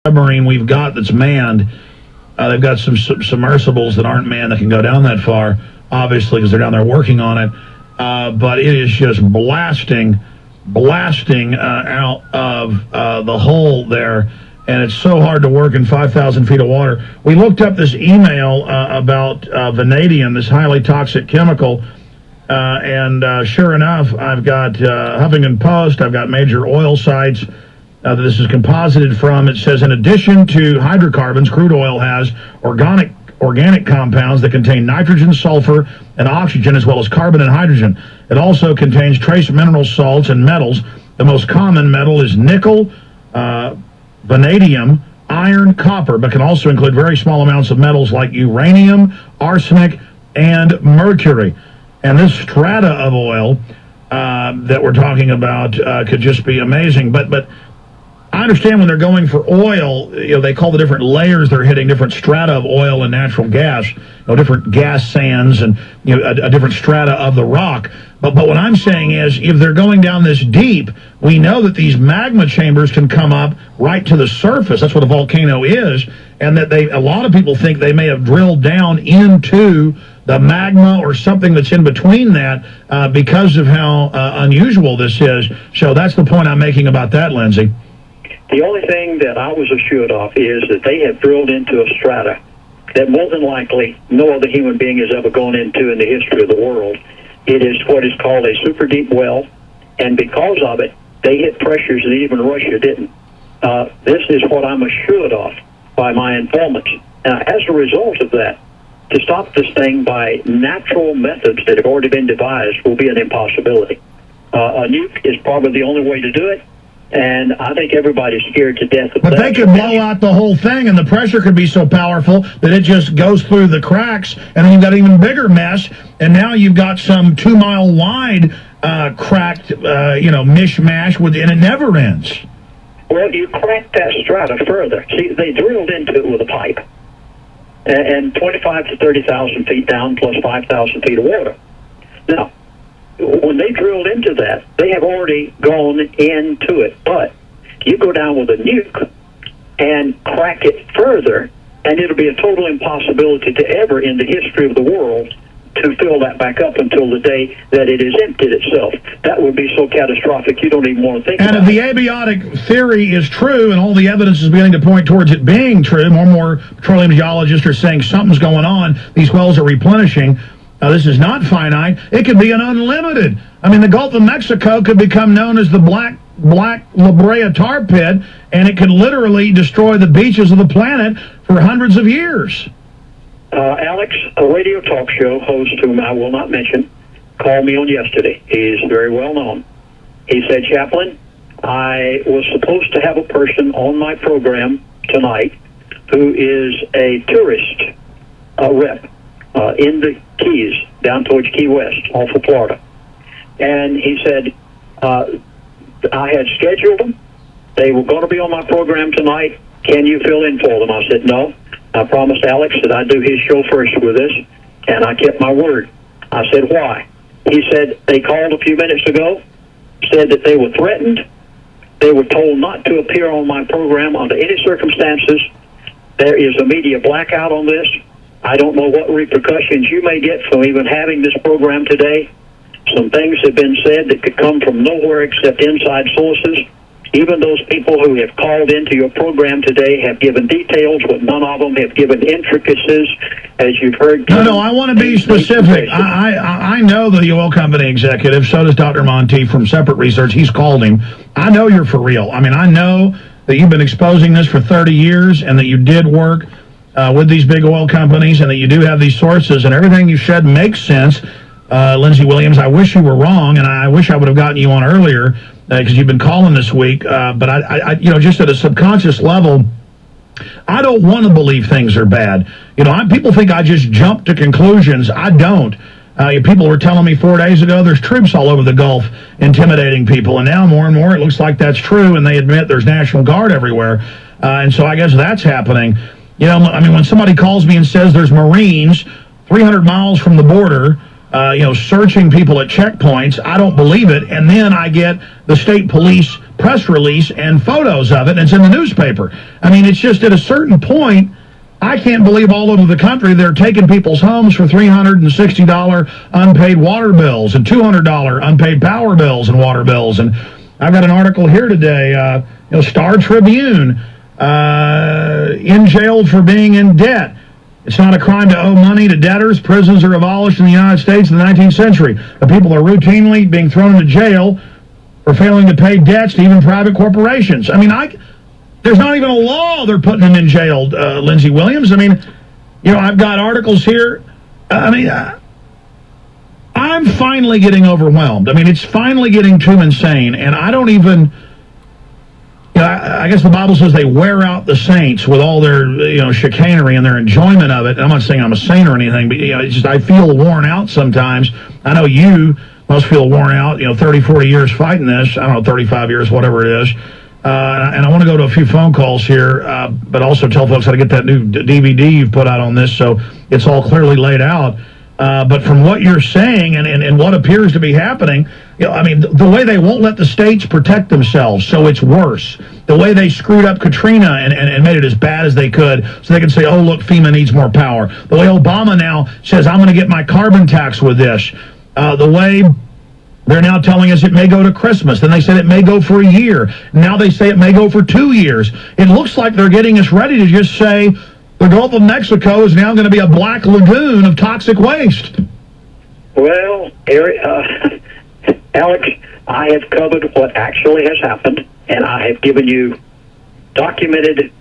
submarine we've got that's manned. They've got some submersibles that aren't manned that can go down that far, obviously, because they're down there working on it. But it is just blasting out of the hole there. And it's so hard to work in 5,000 feet of water. We looked up this email about vanadium, this highly toxic chemical. And sure enough, I've got Huffington Post, I've got major oil sites that this is composited from. It says, in addition to hydrocarbons, crude oil has organic compounds that contain nitrogen, sulfur, and oxygen, as well as carbon and hydrogen. It also contains trace mineral salts and metals. The most common metal is nickel, vanadium, iron, copper, but can also include very small amounts of metals like uranium, arsenic, and mercury. And this strata of oil that we're talking about could just be amazing. But I understand when they're going for oil, they call the different layers they're hitting different strata of oil and natural gas, different gas sands and a different strata of the rock. But what I'm saying is, if they're going down this deep, we know that these magma chambers can come up right to the surface. That's what a volcano is, and that a lot of people think they may have drilled down into the magma or something that's in between that because of how unusual this is. So that's the point I'm making about that, Lindsey. The only thing that I was assured of is that they have drilled into a strata that more than likely no other human being has ever gone into in the history of the world. It is what is called a super deep well, and because of it, they hit pressures that even Russia didn't. This is what I'm assured of by my informants. As a result of that, to stop this thing by natural methods that have already been devised will be an impossibility. A nuke is probably the only way to do it, and I think everybody's scared to death of that. But they could blow out the whole thing, and the pressure could be so powerful that it just goes through the cracks, and then you've got an even bigger mess, and now you've got some 2 mile wide cracked, mishmash, and it never ends. Well, you crack that strata further. See, they drilled into it with a pipe, and 25 to 30,000 feet down plus 5,000 feet of water. Now, when they drilled into that, they have already gone into it. But you go down with a nuke and crack it further, and it'll be a total impossibility to ever in the history of the world to fill that back up until the day that it is emptied itself. That would be so catastrophic you don't even want to think about it. And if the abiotic theory is true, and all the evidence is beginning to point towards it being true, more and more petroleum geologists are saying something's going on, these wells are replenishing. This is not finite. It could be an unlimited. I mean, the Gulf of Mexico could become known as the Black La Brea tar pit, and it could literally destroy the beaches of the planet for hundreds of years. Alex, a radio talk show host whom I will not mention, called me on yesterday. He's very well known. He said, Chaplain, I was supposed to have a person on my program tonight who is a tourist rep in the Keys, down towards Key West, off of Florida. And he said, I had scheduled them. They were going to be on my program tonight. Can you fill in for them? I said, no. I promised Alex that I'd do his show first with this, and I kept my word. I said, why? He said, they called a few minutes ago, said that they were threatened. They were told not to appear on my program under any circumstances. There is a media blackout on this. I don't know what repercussions you may get from even having this program today. Some things have been said that could come from nowhere except inside sources. Even those people who have called into your program today have given details, but none of them have given intricacies, as you've heard. No, I want to be specific. I know the oil company executive, so does Dr. Monty from Separate Research. He's called him. I know you're for real. I mean, I know that you've been exposing this for 30 years and that you did work with these big oil companies and that you do have these sources, and everything you said makes sense. Lindsey Williams, I wish you were wrong, and I wish I would have gotten you on earlier because you've been calling this week. But I just at a subconscious level, I don't want to believe things are bad. People think I just jump to conclusions. I don't. People were telling me 4 days ago there's troops all over the Gulf intimidating people, and now more and more it looks like that's true, and they admit there's National Guard everywhere. And so I guess that's happening. When somebody calls me and says there's Marines 300 miles from the border searching people at checkpoints. I don't believe it. And then I get the state police press release and photos of it, and it's in the newspaper. I mean, it's just at a certain point, I can't believe all over the country they're taking people's homes for $360 unpaid water bills and $200 unpaid power bills and water bills. And I've got an article here today, Star Tribune, in jail for being in debt. It's not a crime to owe money to debtors. Prisons are abolished in the United States in the 19th century. The people are routinely being thrown into jail for failing to pay debts to even private corporations. I mean, there's not even a law they're putting them in jail, Lindsey Williams. I mean, I've got articles here. I'm finally getting overwhelmed. I mean, it's finally getting too insane, and I don't even... I guess the Bible says they wear out the saints with all their, chicanery and their enjoyment of it. And I'm not saying I'm a saint or anything, but, it's just I feel worn out sometimes. I know you must feel worn out, 30, 40 years fighting this. I don't know, 35 years, whatever it is. And I want to go to a few phone calls here, but also tell folks how to get that new DVD you've put out on this so it's all clearly laid out. But from what you're saying and what appears to be happening, the way they won't let the states protect themselves, so it's worse. The way they screwed up Katrina and made it as bad as they could so they can say, oh, look, FEMA needs more power. The way Obama now says, I'm going to get my carbon tax with this. The way they're now telling us it may go to Christmas. Then they said it may go for a year. Now they say it may go for 2 years. It looks like they're getting us ready to just say, the Gulf of Mexico is now going to be a black lagoon of toxic waste. Well, Alex, I have covered what actually has happened, and I have given you documented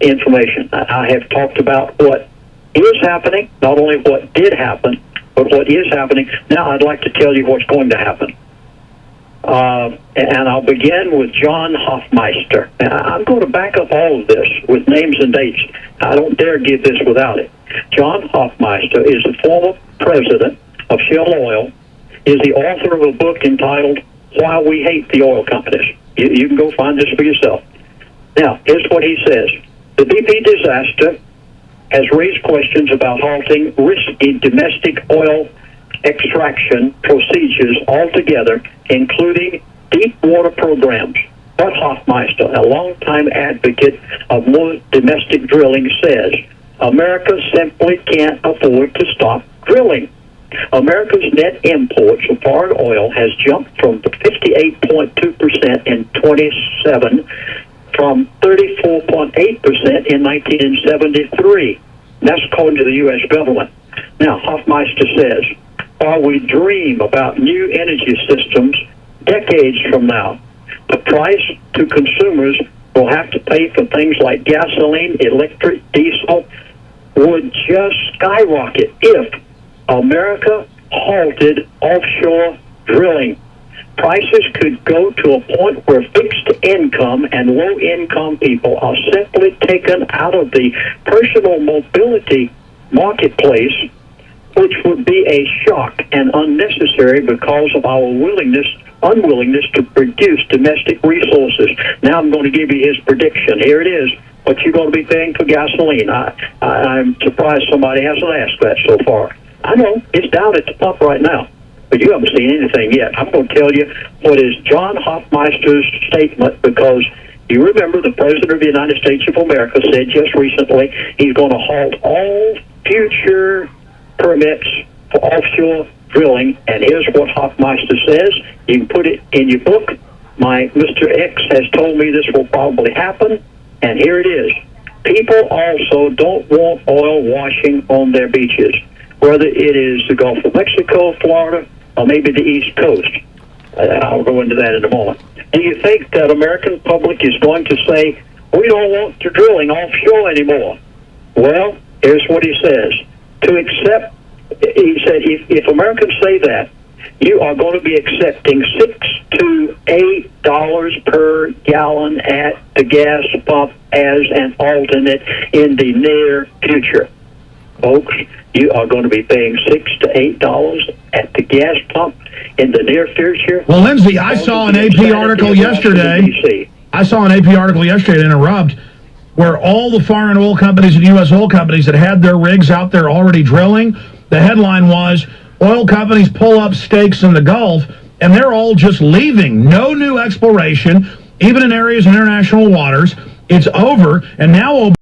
information. I have talked about what is happening, not only what did happen, but what is happening. Now I'd like to tell you what's going to happen. And I'll begin with John Hofmeister. And I'm going to back up all of this with names and dates. I don't dare give this without it. John Hofmeister is the former president of Shell Oil, is the author of a book entitled Why We Hate the Oil Companies. You can go find this for yourself. Now, here's what he says. The BP disaster has raised questions about halting risky domestic oil extraction procedures altogether, including deep water programs. Bud Hofmeister, a longtime advocate of more domestic drilling, says America simply can't afford to stop drilling. America's net imports of foreign oil has jumped from 58.2% in 27 from 34.8% in 1973. That's according to the U.S. government. Now, Hofmeister says, while we dream about new energy systems decades from now, the price to consumers will have to pay for things like gasoline, electric, diesel would just skyrocket if America halted offshore drilling. Prices could go to a point where fixed income and low-income people are simply taken out of the personal mobility marketplace, which would be a shock and unnecessary because of our unwillingness to produce domestic resources. Now I'm going to give you his prediction. Here it is. What you're going to be paying for gasoline. I'm surprised somebody hasn't asked that so far. I know it's down at the pump right now, but you haven't seen anything yet. I'm going to tell you what is John Hofmeister's statement, because you remember the President of the United States of America said just recently he's going to halt all future permits for offshore drilling, and here's what Hofmeister says. You can put it in your book. My Mr. X has told me this will probably happen, and here it is. People also don't want oil washing on their beaches, whether it is the Gulf of Mexico, Florida, or maybe the East Coast. I'll go into that in a moment. Do you think that American public is going to say, we don't want the drilling offshore anymore? Well, here's what he says. He said, if Americans say that, you are going to be accepting $6 to $8 per gallon at the gas pump as an alternate in the near future. Folks, you are going to be paying $6 to $8 at the gas pump in the near future. Well, Lindsey, I saw an AP article yesterday. I saw an AP article yesterday, to interrupt, where all the foreign oil companies and U.S. oil companies that had their rigs out there already drilling, the headline was, oil companies pull up stakes in the Gulf, and they're all just leaving. No new exploration, even in areas in international waters. It's over, and now